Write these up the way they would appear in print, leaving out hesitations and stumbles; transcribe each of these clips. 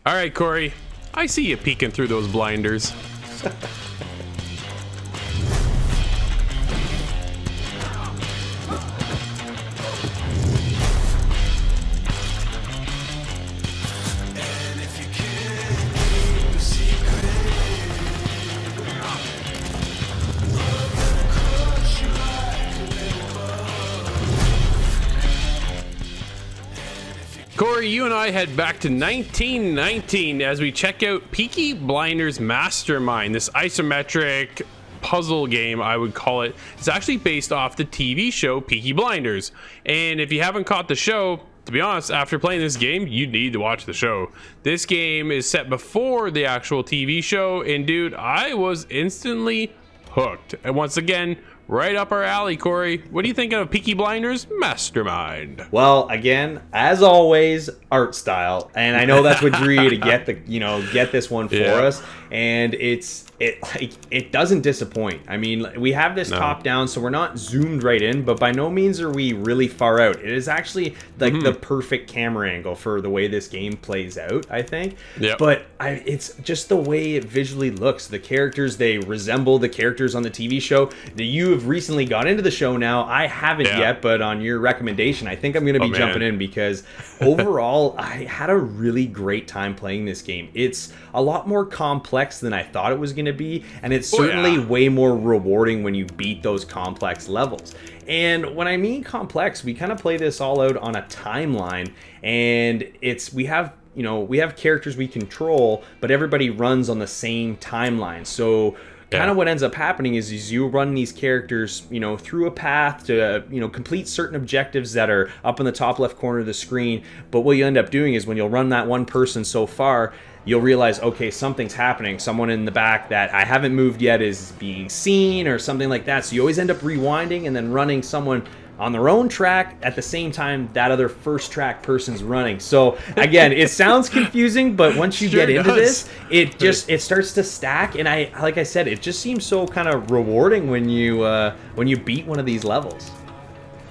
All right, Corey. I see you peeking through those blinders. Corey, you and I head back to 1919 as we check out Peaky Blinders Mastermind, this isometric puzzle game, I would call it. It's actually based off the TV show Peaky Blinders. And if you haven't caught the show, to be honest, after playing this game, you need to watch the show. This game is set before the actual TV show, and dude, I was instantly hooked. And once again, right up our alley, Corey. What are you thinking of Peaky Blinders Mastermind? Well, again, as always, art style, and I know that's what drew you to get this one for us. And it doesn't disappoint. I mean, we have this top down, so we're not zoomed right in, but by no means are we really far out. It is actually like the perfect camera angle for the way this game plays out, I think. But it's just the way it visually looks. The characters, they resemble the characters on the TV show. You have recently got into the show now. I haven't yet, but on your recommendation, I think I'm going to be jumping in because overall, I had a really great time playing this game. It's a lot more complex than I thought it was going to be, and it's certainly way more rewarding when you beat those complex levels. And when I mean complex, we kind of play this all out on a timeline, and we have characters we control, but everybody runs on the same timeline. So kind of what ends up happening is you run these characters, through a path to, complete certain objectives that are up in the top left corner of the screen. But what you end up doing is when you'll run that one person so far, you'll realize, okay, something's happening. Someone in the back that I haven't moved yet is being seen or something like that. So you always end up rewinding and then running someone on their own track at the same time that other first track person's running. So again, it sounds confusing, but once you get into this, it starts to stack. And like I said, it just seems so kind of rewarding when you beat one of these levels.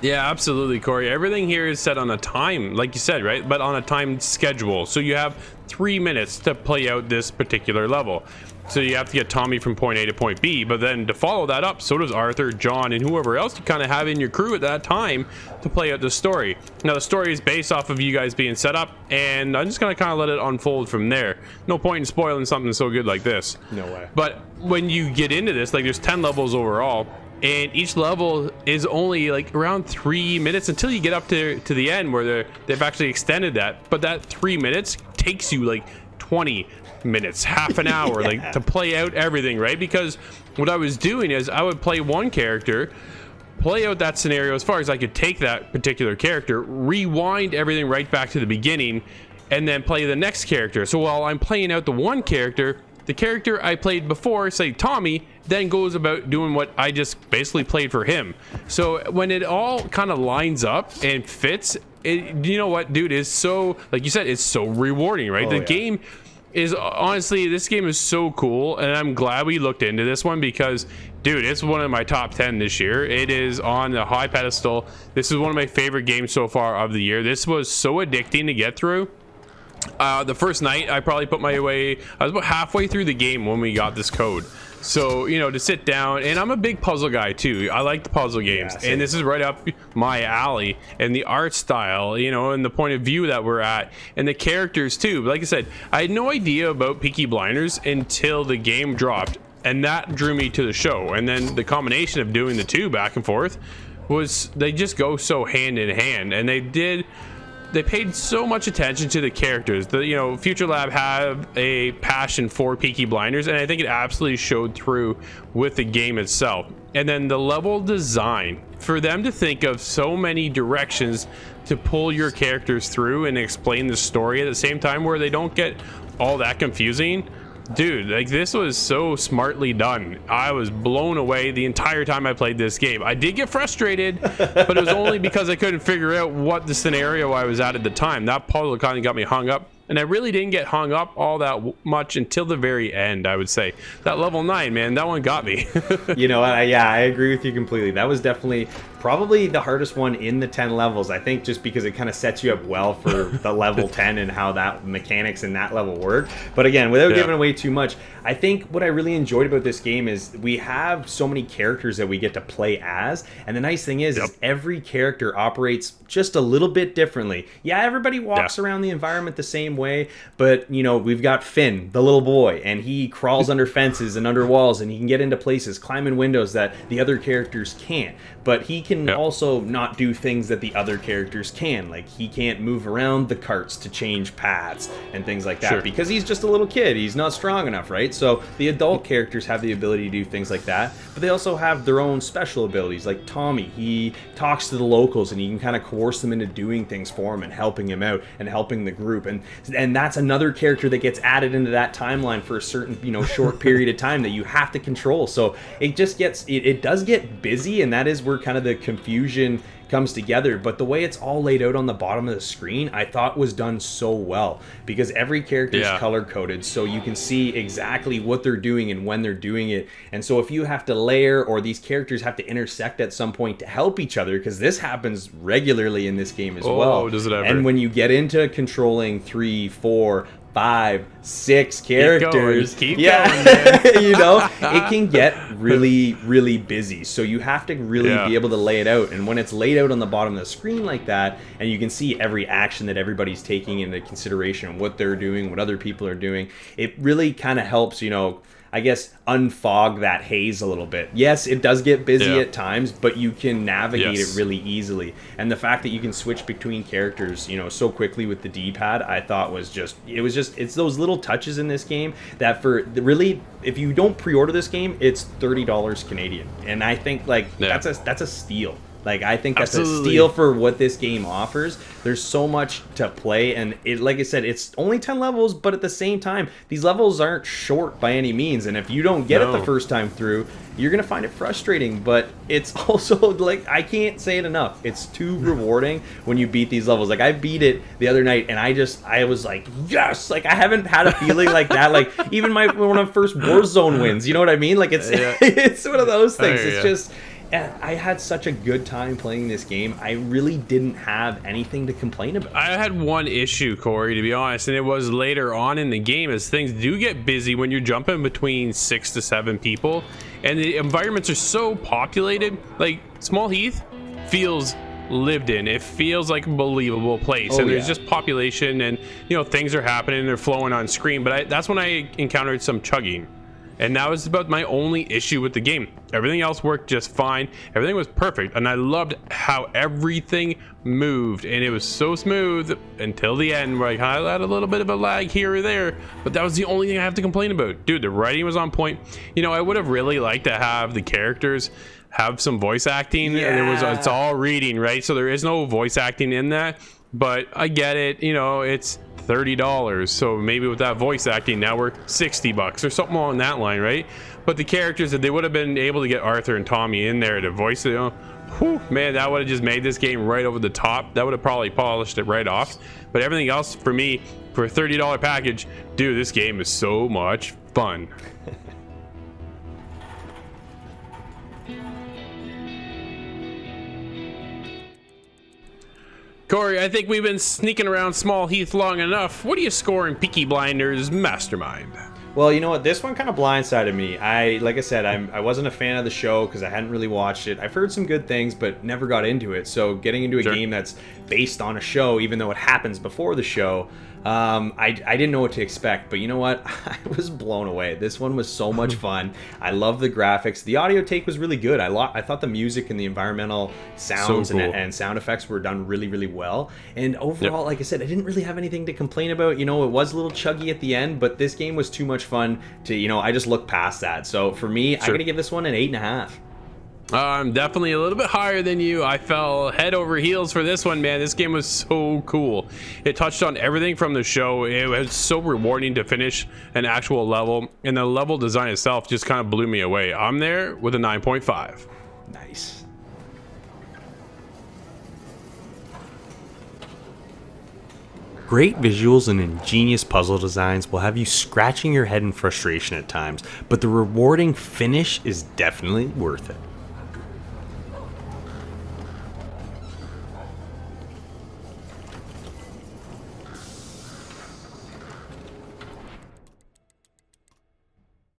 Yeah, absolutely, Corey. Everything here is set on a time, like you said, right? But on a timed schedule. So you have 3 minutes to play out this particular level. So you have to get Tommy from point A to point B, but then to follow that up, so does Arthur, John, and whoever else you kind of have in your crew at that time to play out the story. Now, the story is based off of you guys being set up, and I'm just going to kind of let it unfold from there. No point in spoiling something so good like this. No way. But when you get into this, like there's 10 levels overall, and each level is only like around 3 minutes until you get up to the end where they've actually extended that. But that 3 minutes takes you like 20 minutes, half an hour, like to play out everything, right? Because what I was doing is I would play one character, play out that scenario as far as I could take that particular character, rewind everything right back to the beginning, and then play the next character. So while I'm playing out the one character, the character I played before, say Tommy, then goes about doing what I just basically played for him. So when it all kind of lines up and fits, you know what, dude, is so, like you said, it's so rewarding, right? The game is, honestly, this game is so cool, and I'm glad we looked into this one because, dude, it's one of my top 10 this year. It is on the high pedestal. This is one of my favorite games so far of the year. This was so addicting to get through. The first night, I probably put my way, I was about halfway through the game when we got this code. So, to sit down, and I'm a big puzzle guy too. I like the puzzle games, and this is right up my alley. And the art style, and the point of view that we're at, and the characters too. But like I said, I had no idea about Peaky Blinders until the game dropped, and that drew me to the show. And then the combination of doing the two back and forth was, they just go so hand in hand, and they paid so much attention to the characters. Future Lab have a passion for Peaky Blinders, and I think it absolutely showed through with the game itself. And then the level design, for them to think of so many directions to pull your characters through and explain the story at the same time where they don't get all that confusing. Dude, like, this was so smartly done. I was blown away the entire time I played this game. I did get frustrated, but it was only because I couldn't figure out what the scenario I was at the time. That puzzle kind of got me hung up and I really didn't get hung up all that much until the very end. I would say that level 9, man, that one got me. You know, yeah, I agree with you completely. That was definitely probably the hardest one in the 10 levels, I think, just because it kind of sets you up well for the level 10 and how that mechanics in that level work. But again, without giving away too much, I think what I really enjoyed about this game is we have so many characters that we get to play as, and the nice thing is every character operates just a little bit differently. Yeah, everybody walks around the environment the same way, but you know, we've got Finn, the little boy, and he crawls under fences and under walls, and he can get into places, climb in windows that the other characters can't. But he can also not do things that the other characters can. Like, he can't move around the carts to change paths and things like that because he's just a little kid. He's not strong enough, right? So the adult characters have the ability to do things like that, but they also have their own special abilities. Like Tommy, he talks to the locals and he can kind of coerce them into doing things for him and helping him out and helping the group. And that's another character that gets added into that timeline for a certain, you know, short period of time that you have to control. So it just gets, it does get busy, and that is where kind of the confusion comes together. But the way it's all laid out on the bottom of the screen, I thought was done so well, because every character is color coded, so you can see exactly what they're doing and when they're doing it. And so if you have to layer, or these characters have to intersect at some point to help each other, because this happens regularly in this game as well. Does it ever? And when you get into controlling 3, 4, 5, 6 characters, keep going, you know, it can get really, really busy. So you have to really be able to lay it out. And when it's laid out on the bottom of the screen like that, and you can see every action that everybody's taking into consideration, what they're doing, what other people are doing, it really kind of helps, you know, I guess, unfog that haze a little bit. Yes, it does get busy at times, but you can navigate it really easily. And the fact that you can switch between characters, you know, so quickly with the D-pad, I thought was just, it's those little touches in this game that really, if you don't pre-order this game, it's $30 Canadian. And I think, like, that's a steal. Like, I think that's a steal for what this game offers. There's so much to play, and it, like I said, it's only 10 levels, but at the same time, these levels aren't short by any means, and if you don't get it the first time through, you're gonna find it frustrating. But it's also, like, I can't say it enough, it's too rewarding when you beat these levels. Like, I beat it the other night, and I was like, yes! Like, I haven't had a feeling like that, like, even one of my first Warzone wins, you know what I mean? Like, it's it's one of those things. It's just, I had such a good time playing this game. I really didn't have anything to complain about. I had one issue, Corey, to be honest, and it was later on in the game, as things do get busy when you're jumping between 6 to 7 people, and the environments are so populated. Like, Small Heath feels lived in. It feels like a believable place, and there's just population, and you know, things are happening, they're flowing on screen. But that's when I encountered some chugging. And that was about my only issue with the game. Everything else worked just fine. Everything was perfect. And I loved how everything moved. And it was so smooth until the end, where I kind of had a little bit of a lag here or there. But that was the only thing I have to complain about. Dude, the writing was on point. You know, I would have really liked to have the characters have some voice acting. It's all reading, right? So there is no voice acting in that. But I get it. You know, it's $30, so maybe with that voice acting now we're $60 or something along that line, right? But the characters, that they would have been able to get Arthur and Tommy in there to voice it, you know, whew, man, that would have just made this game right over the top. That would have probably polished it right off. But everything else, for me, for a $30 package, dude, this game is so much fun. Corey, I think we've been sneaking around Small Heath long enough. What do you score in Peaky Blinders Mastermind? Well, you know what? This one kind of blindsided me. Like I said, I wasn't a fan of the show because I hadn't really watched it. I've heard some good things, but never got into it. So getting into a game that's based on a show, even though it happens before the show, I didn't know what to expect. But you know what? I was blown away. This one was so much fun. I love the graphics. The audio take was really good. I thought the music and the environmental sounds and sound effects were done really, really well. And overall, like I said, I didn't really have anything to complain about. You know, it was a little chuggy at the end, but this game was too much fun to, you know, I just looked past that. So for me, I'm gonna give this one an 8.5. I'm definitely a little bit higher than you. I fell head over heels for this one, man. This game was so cool. It touched on everything from the show. It was so rewarding to finish an actual level, and the level design itself just kind of blew me away. I'm there with a 9.5. Nice. Great visuals and ingenious puzzle designs will have you scratching your head in frustration at times, but the rewarding finish is definitely worth it.